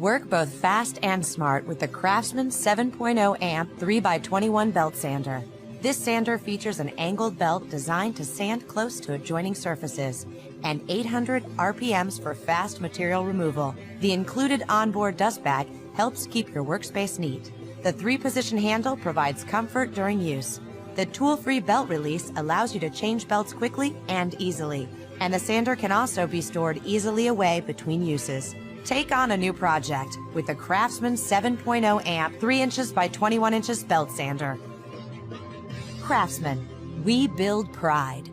Work both fast and smart with the CRAFTSMAN 7.0 amp 3x21 belt sander. This sander features an angled belt designed to sand close to adjoining surfaces and 800 RPMs for fast material removal. The included onboard dust bag helps keep your workspace neat. The 3-position handle provides comfort during use. The tool-free belt release allows you to change belts quickly and easily. And the sander can also be stored easily away between uses. Take on a new project with the CRAFTSMAN 7.0 amp 3 inches by 21 inches belt sander. CRAFTSMAN, we build pride.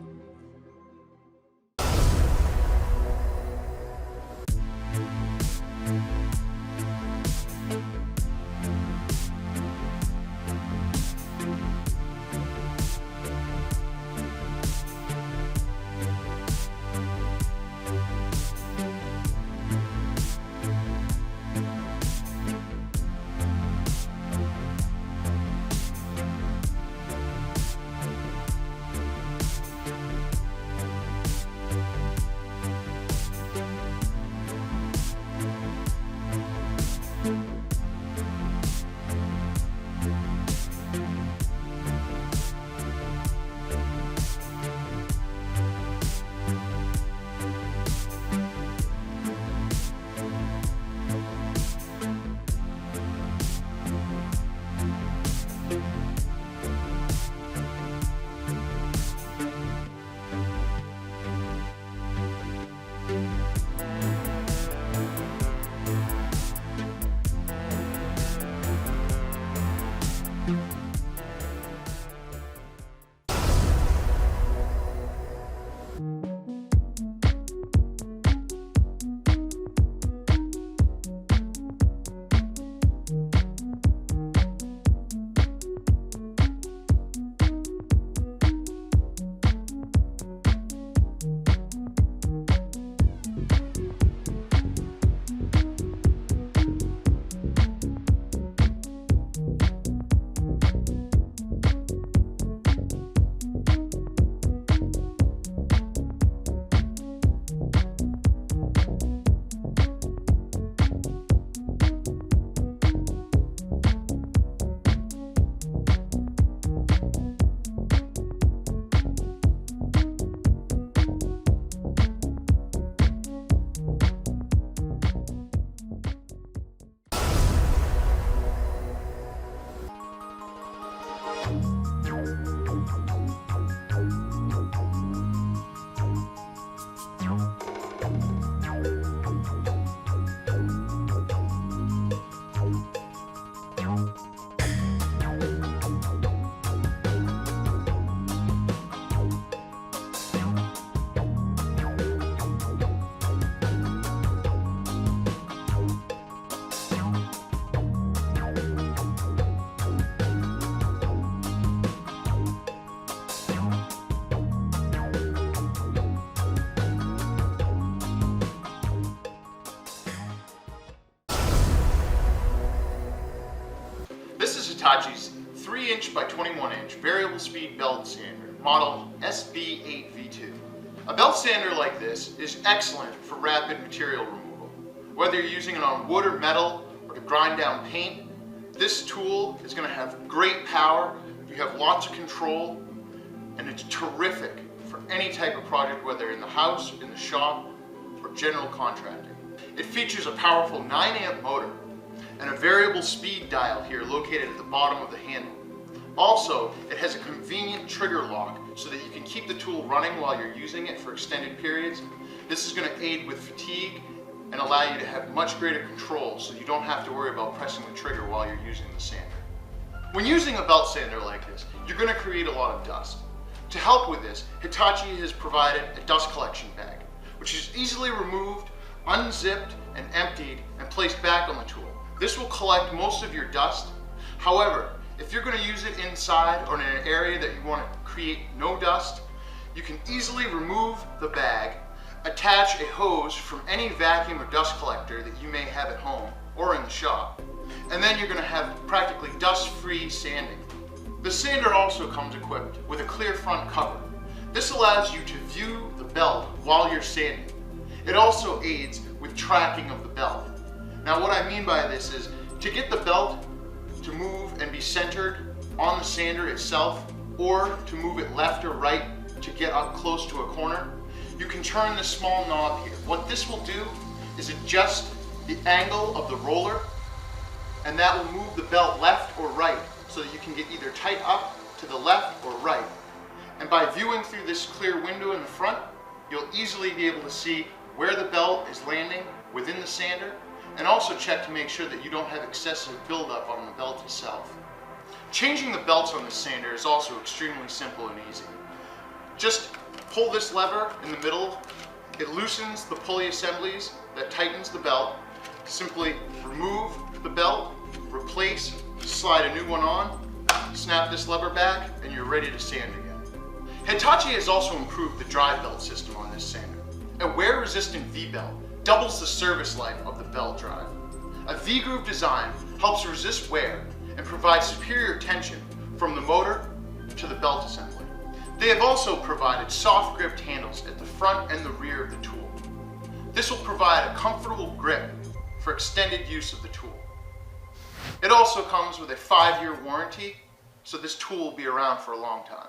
This is Hitachi's 3-inch by 21-inch variable speed belt sander, model SB8V2. A belt sander like this is excellent for rapid material removal. Whether you're using it on wood or metal or to grind down paint, this tool is going to have great power, you have lots of control, and it's terrific for any type of project, whether in the house, in the shop, or general contracting. It features a powerful 9-amp motor and a variable speed dial here located at the bottom of the handle. Also, it has a convenient trigger lock so that you can keep the tool running while you're using it for extended periods. This is going to aid with fatigue and allow you to have much greater control so you don't have to worry about pressing the trigger while you're using the sander. When using a belt sander like this, you're going to create a lot of dust. To help with this, Hitachi has provided a dust collection bag, which is easily removed, unzipped, and emptied and placed back on the tool. This will collect most of your dust. However, if you're going to use it inside or in an area that you want to create no dust, you can easily remove the bag, attach a hose from any vacuum or dust collector that you may have at home or in the shop, and then you're going to have practically dust-free sanding. The sander also comes equipped with a clear front cover. This allows you to view the belt while you're sanding. It also aids with tracking of the belt. Now what I mean by this is to get the belt to move and be centered on the sander itself, or to move it left or right to get up close to a corner, you can turn this small knob here. What this will do is adjust the angle of the roller, and that will move the belt left or right so that you can get either tight up to the left or right. And by viewing through this clear window in the front, you'll easily be able to see where the belt is landing within the sander, and also check to make sure that you don't have excessive buildup on the belt itself. Changing the belts on this sander is also extremely simple and easy. Just pull this lever in the middle. It loosens the pulley assemblies that tightens the belt. Simply remove the belt, replace, slide a new one on, snap this lever back, and you're ready to sand again. Hitachi has also improved the drive belt system on this sander. A wear-resistant V-belt doubles the service life of the belt drive. A V-groove design helps resist wear and provides superior tension from the motor to the belt assembly. They have also provided soft gripped handles at the front and the rear of the tool. This will provide a comfortable grip for extended use of the tool. It also comes with a 5-year warranty, so this tool will be around for a long time.